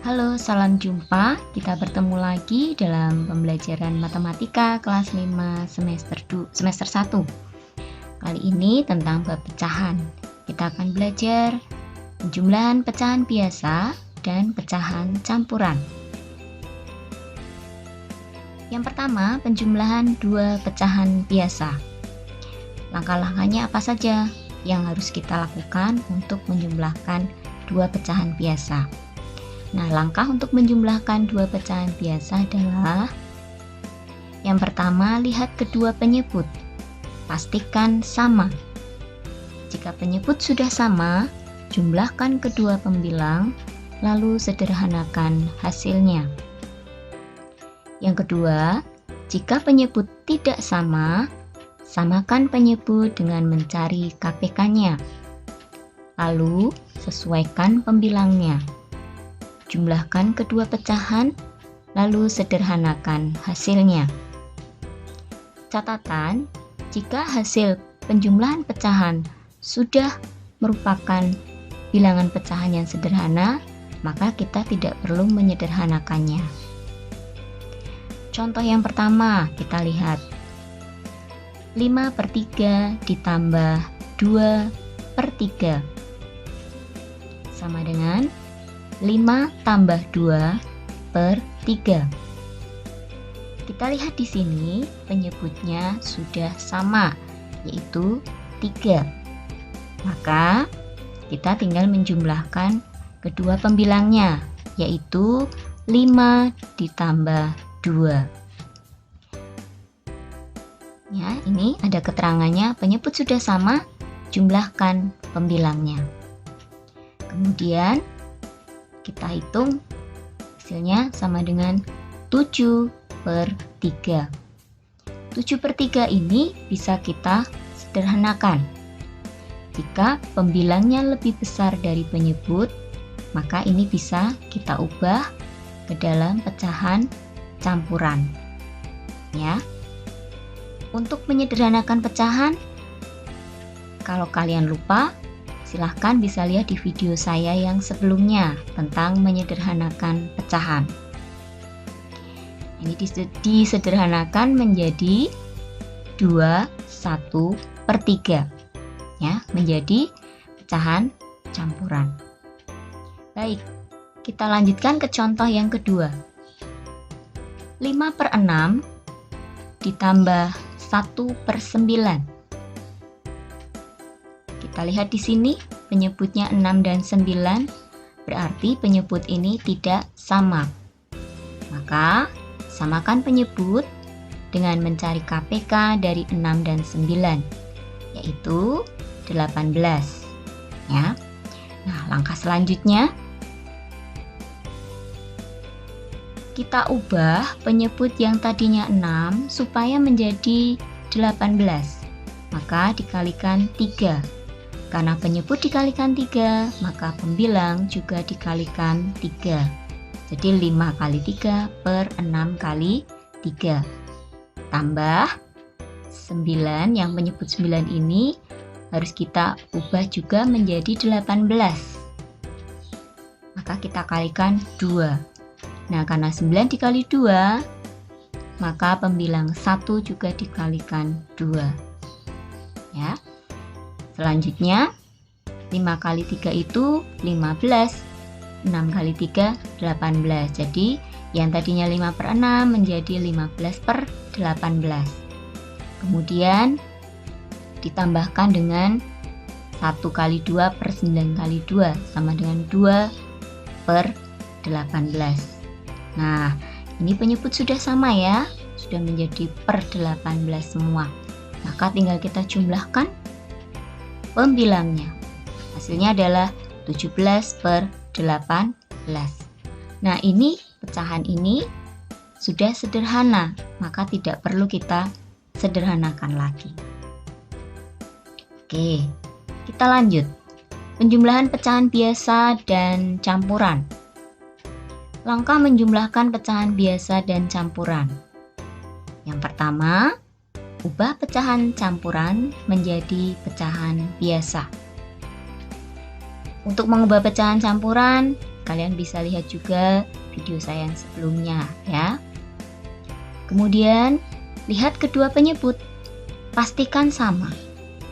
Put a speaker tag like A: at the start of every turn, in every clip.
A: Halo, salam jumpa. Kita bertemu lagi dalam pembelajaran matematika kelas 5 semester 1. Kali ini tentang bab pecahan. Kita akan belajar penjumlahan pecahan biasa dan pecahan campuran. Yang pertama, penjumlahan dua pecahan biasa. Langkah-langkahnya apa saja yang harus kita lakukan untuk menjumlahkan dua pecahan biasa? Nah, langkah untuk menjumlahkan dua pecahan biasa adalah yang pertama, lihat kedua penyebut. Pastikan sama. Jika penyebut sudah sama, jumlahkan kedua pembilang, lalu sederhanakan hasilnya. Yang kedua, jika penyebut tidak sama, samakan penyebut dengan mencari KPK-nya. Lalu, sesuaikan pembilangnya. Jumlahkan kedua pecahan, lalu sederhanakan hasilnya. Catatan, jika hasil penjumlahan pecahan sudah merupakan bilangan pecahan yang sederhana, maka kita tidak perlu menyederhanakannya. Contoh yang pertama, kita lihat 5/3 ditambah 2/3 sama dengan 5 tambah 2/3. Kita lihat di sini penyebutnya sudah sama, yaitu 3. Maka kita tinggal menjumlahkan kedua pembilangnya, yaitu 5 ditambah 2. Ya, ini ada keterangannya, penyebut sudah sama, jumlahkan pembilangnya. Kemudian kita hitung hasilnya sama dengan 7/3. 7/3 ini bisa kita sederhanakan. Jika pembilangnya lebih besar dari penyebut, maka ini bisa kita ubah ke dalam pecahan campuran. Ya. Untuk menyederhanakan pecahan, kalau kalian lupa, silahkan bisa lihat di video saya yang sebelumnya tentang menyederhanakan pecahan. Ini disederhanakan menjadi 2/1/3, ya, menjadi pecahan campuran. Baik, kita lanjutkan ke contoh yang kedua. 5/6 ditambah 1/9. Kita lihat di sini penyebutnya 6 dan 9, berarti penyebut ini tidak sama. Maka samakan penyebut dengan mencari KPK dari 6 dan 9, yaitu 18. Ya. Nah, langkah selanjutnya kita ubah penyebut yang tadinya 6 supaya menjadi 18. Maka dikalikan 3. Karena penyebut dikalikan 3, maka pembilang juga dikalikan 3. Jadi 5 kali 3 per 6 kali 3. Tambah 9, yang penyebut 9 ini harus kita ubah juga menjadi 18. Maka kita kalikan 2. Nah, karena 9 dikali 2, maka pembilang 1 juga dikalikan 2. Ya. Selanjutnya, 5 kali 3 itu 15, 6 kali 3, 18. Jadi, yang tadinya 5/6 menjadi 15/18. Kemudian, ditambahkan dengan 1 kali 2 per 9 kali 2, sama dengan 2/18. Nah, ini penyebut sudah sama ya, sudah menjadi per 18 semua. Maka tinggal kita jumlahkan pembilangnya. Hasilnya adalah 17/18. Nah, ini pecahan ini sudah sederhana, maka tidak perlu kita sederhanakan lagi. Oke, kita lanjut. Penjumlahan pecahan biasa dan campuran. Langkah menjumlahkan pecahan biasa dan campuran. Yang pertama, ubah pecahan campuran menjadi pecahan biasa. Untuk mengubah pecahan campuran, kalian bisa lihat juga video saya yang sebelumnya ya. Kemudian lihat kedua penyebut, pastikan sama.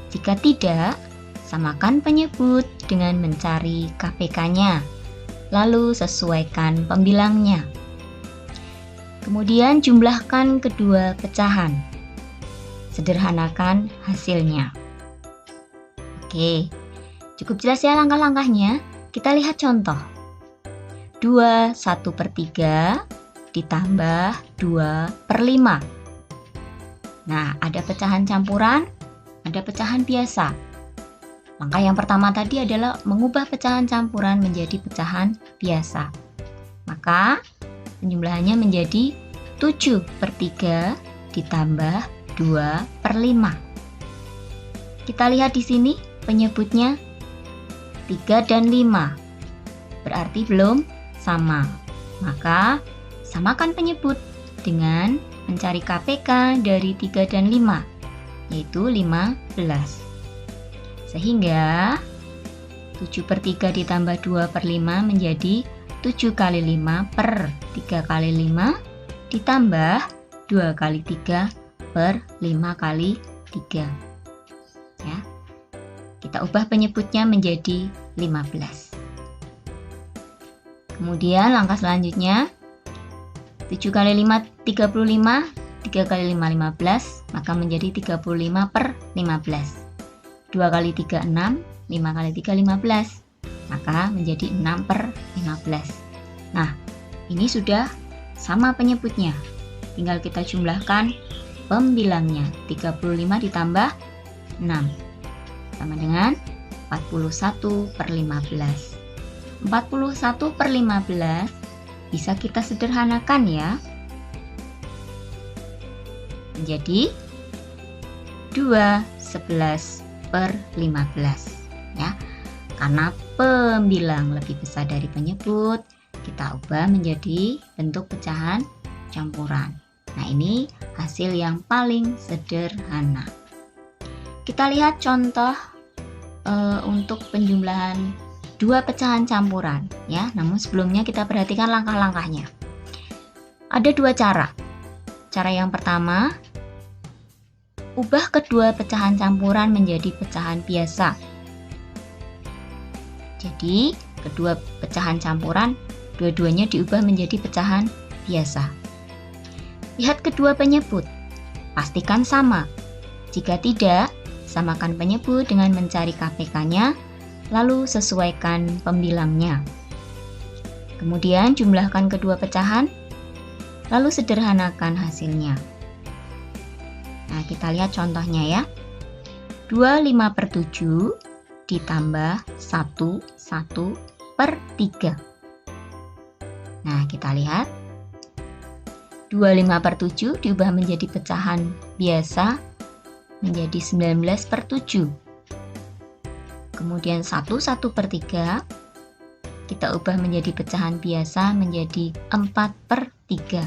A: Jika tidak, samakan penyebut dengan mencari KPK-nya, lalu sesuaikan pembilangnya. Kemudian jumlahkan kedua pecahan. Sederhanakan hasilnya. Oke, cukup jelas ya langkah-langkahnya. Kita lihat contoh. 2 1/3 ditambah 2/5. Nah, ada pecahan campuran, ada pecahan biasa. Langkah yang pertama tadi adalah mengubah pecahan campuran menjadi pecahan biasa. Maka penjumlahannya menjadi 7/3 ditambah 2/5. Kita lihat di sini penyebutnya 3 dan 5. Berarti belum sama. Maka samakan penyebut dengan mencari KPK dari 3 dan 5, yaitu 15. Sehingga 7/3 ditambah 2/5 menjadi 7 kali 5 per 3 kali 5 ditambah 2 kali 3 per 5 kali 3. Ya. Kita ubah penyebutnya menjadi 15. Kemudian langkah selanjutnya 7 kali 5 35, 3 kali 5 15, maka menjadi 35 per 15. 2 kali 3 6, 5 kali 3 15, maka menjadi 6 per 15. Nah, ini sudah sama penyebutnya. Tinggal kita jumlahkan pembilangnya. 35 ditambah 6 sama dengan 41/15. 41/15 bisa kita sederhanakan ya. Menjadi 2 11/15 ya. Karena pembilang lebih besar dari penyebut, kita ubah menjadi bentuk pecahan campuran. Nah, ini hasil yang paling sederhana. Kita lihat contoh untuk penjumlahan dua pecahan campuran ya. Namun sebelumnya kita perhatikan langkah-langkahnya. Ada dua cara. Cara yang pertama, ubah kedua pecahan campuran menjadi pecahan biasa. Jadi, kedua pecahan campuran dua-duanya diubah menjadi pecahan biasa. Lihat kedua penyebut, pastikan sama. Jika tidak, samakan penyebut dengan mencari KPK-nya, lalu sesuaikan pembilangnya. Kemudian jumlahkan kedua pecahan, lalu sederhanakan hasilnya. Nah, kita lihat contohnya ya. 25/7 ditambah 1/3. Nah, kita lihat 25/7 diubah menjadi pecahan biasa menjadi 19/7. Kemudian 1/3 kita ubah menjadi pecahan biasa menjadi 4/3.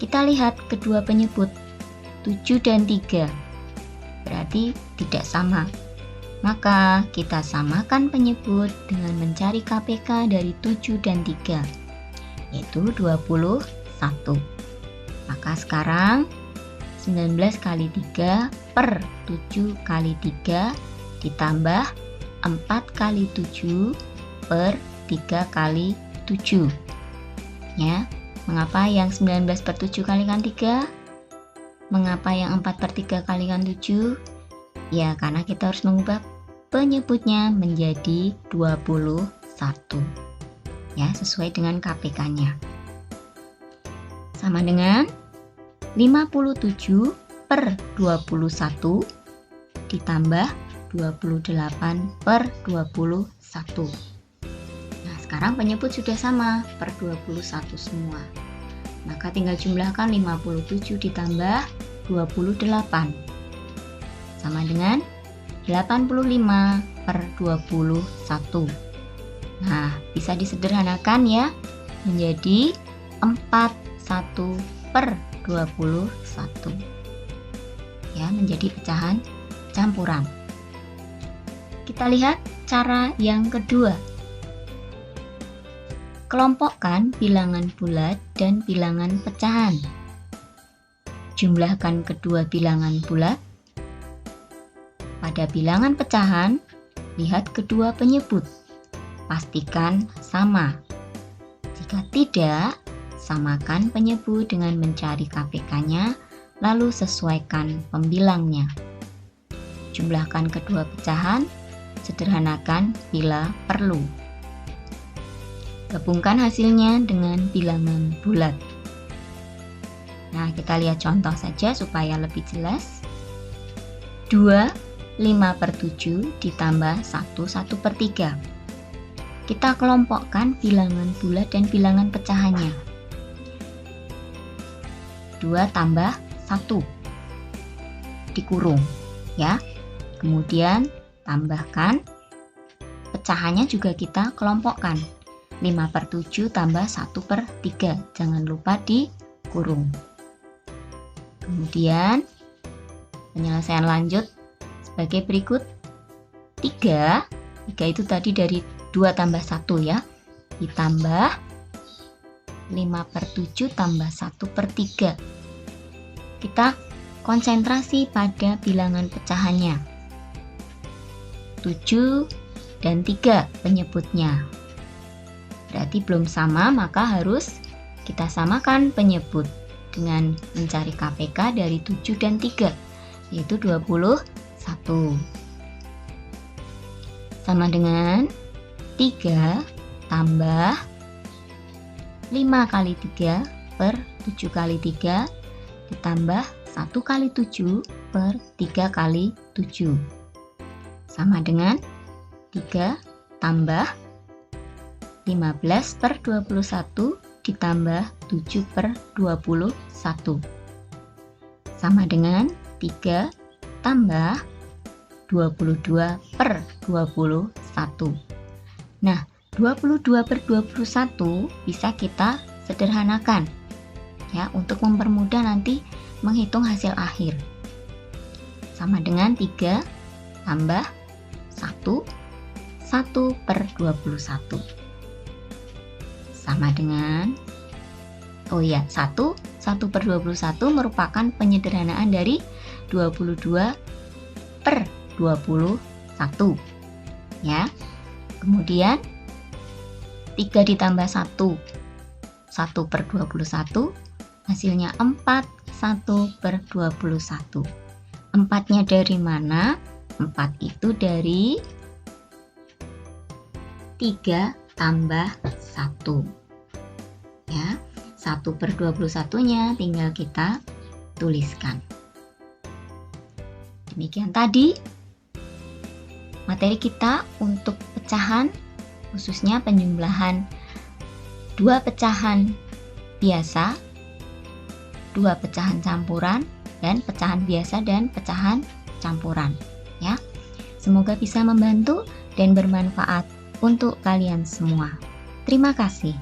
A: Kita lihat kedua penyebut 7 dan 3. Berarti tidak sama. Maka kita samakan penyebut dengan mencari KPK dari 7 dan 3, yaitu 21. Maka sekarang 19 kali 3 per 7 kali 3 ditambah 4 kali 7 per 3 kali 7. Ya, mengapa yang 19/7 kalikan 3? Mengapa yang 4/3 kalikan 7? Ya, karena kita harus mengubah penyebutnya menjadi 21. Ya, sesuai dengan KPK-nya. Sama dengan 57/21 ditambah 28/21. Nah, sekarang penyebut sudah sama per 21 semua. Maka tinggal jumlahkan 57 ditambah 28. Sama dengan 85/21. Nah, bisa disederhanakan ya menjadi 41/21. Ya, menjadi pecahan campuran. Kita lihat cara yang kedua. Kelompokkan bilangan bulat dan bilangan pecahan. Jumlahkan kedua bilangan bulat. Pada bilangan pecahan, lihat kedua penyebut. Pastikan sama. Jika tidak, samakan penyebut dengan mencari KPK-nya, lalu sesuaikan pembilangnya. Jumlahkan kedua pecahan, sederhanakan bila perlu. Gabungkan hasilnya dengan bilangan bulat. Nah, kita lihat contoh saja supaya lebih jelas. 2, 5/7 ditambah 1, 1/3. Kita kelompokkan bilangan bulat dan bilangan pecahannya. 2 tambah 1. Dikurung, ya. Kemudian tambahkan, pecahannya juga kita kelompokkan. 5/7 tambah 1/3, jangan lupa dikurung. Kemudian penyelesaian lanjut sebagai berikut. 3 itu tadi dari 2 tambah 1 ya, ditambah 5/7 tambah 1/3. Kita konsentrasi pada bilangan pecahannya. 7 dan 3 penyebutnya. Berarti belum sama, maka harus kita samakan penyebut dengan mencari KPK dari 7 dan 3, yaitu 21. Sama dengan 3 tambah 5 kali 3 per 7 kali 3 ditambah 1 kali 7 per 3 kali 7. Sama dengan 3 tambah 15/21 ditambah 7/21. Sama dengan 3 tambah 22/21. Nah, 22/21 bisa kita sederhanakan ya, untuk mempermudah nanti menghitung hasil akhir. Sama dengan 3 tambah 1, 1/21. Sama dengan 1/21 merupakan penyederhanaan dari 22/21 ya. Kemudian 3 ditambah 1, 1/21, hasilnya 4, 1/21. 4-nya dari mana? 4 itu dari 3 tambah 1 ya. 1/21-nya tinggal kita tuliskan. Demikian tadi materi kita untuk pecahan, khususnya penjumlahan 2 pecahan biasa, 2 pecahan campuran, dan pecahan biasa dan pecahan campuran ya. Semoga bisa membantu dan bermanfaat untuk kalian semua. Terima kasih.